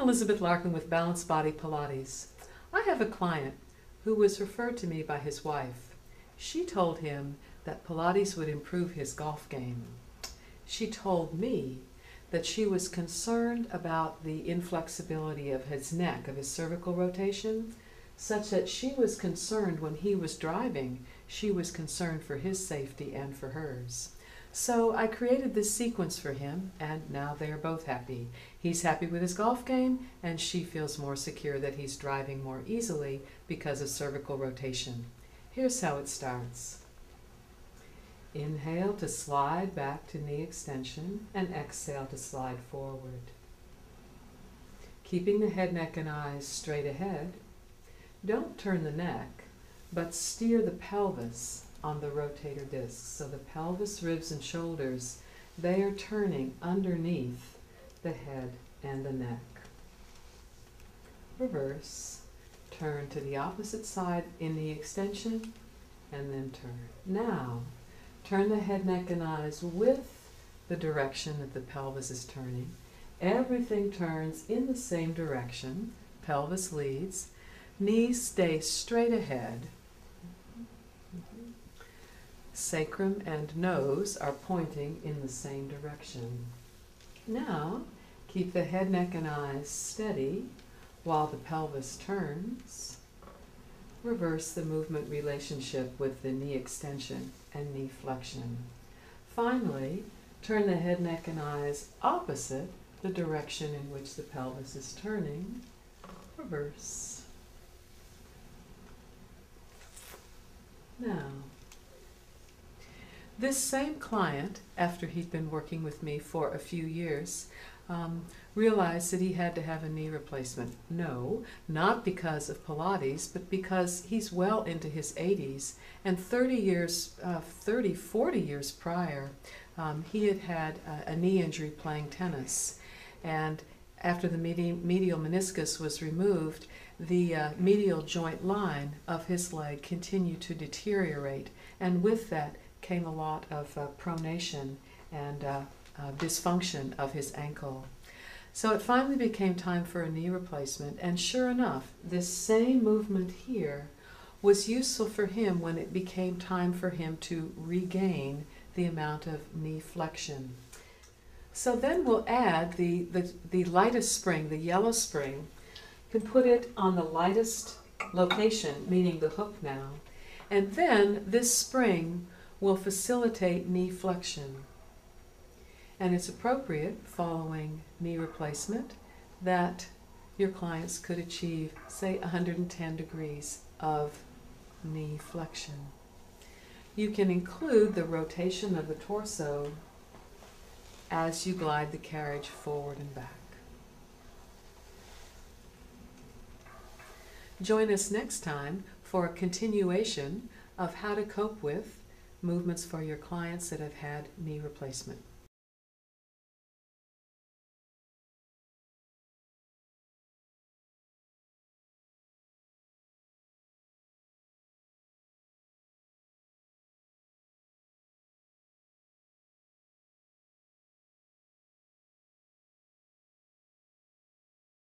Elisabeth Larkin with Balanced Body Pilates. I have a client who was referred to me by his wife. She told him that Pilates would improve his golf game. She told me that she was concerned about the inflexibility of his neck, of his cervical rotation, such that she was concerned when he was driving, she was concerned for his safety and for hers. So I created this sequence for him, and now they are both happy. He's happy with his golf game, and she feels more secure that he's driving more easily because of cervical rotation. Here's how it starts. Inhale to slide back to knee extension, and exhale to slide forward. Keeping the head, neck, and eyes straight ahead, don't turn the neck, but steer the pelvis on the rotator discs. So the pelvis, ribs, and shoulders, they are turning underneath the head and the neck. Reverse. Turn to the opposite side in the extension, and then turn. Now, turn the head, neck, and eyes with the direction that the pelvis is turning. Everything turns in the same direction. Pelvis leads. Knees stay straight ahead. Sacrum and nose are pointing in the same direction. Now, keep the head, neck, and eyes steady while the pelvis turns. Reverse the movement relationship with the knee extension and knee flexion. Finally, turn the head, neck, and eyes opposite the direction in which the pelvis is turning. Reverse. Now, this same client, after he'd been working with me for a few years, realized that he had to have a knee replacement. No, not because of Pilates, but because he's well into his 80s, and 40 years prior, he had had a knee injury playing tennis. And after the medial meniscus was removed, the medial joint line of his leg continued to deteriorate, and with that came a lot of pronation and dysfunction of his ankle. So it finally became time for a knee replacement, and sure enough, this same movement here was useful for him when it became time for him to regain the amount of knee flexion. So then we'll add the lightest spring, the yellow spring. You can put it on the lightest location, meaning the hook now, and then this spring will facilitate knee flexion. And it's appropriate, following knee replacement, that your clients could achieve, say, 110 degrees of knee flexion. You can include the rotation of the torso as you glide the carriage forward and back. Join us next time for a continuation of how to cope with movements for your clients that have had knee replacement.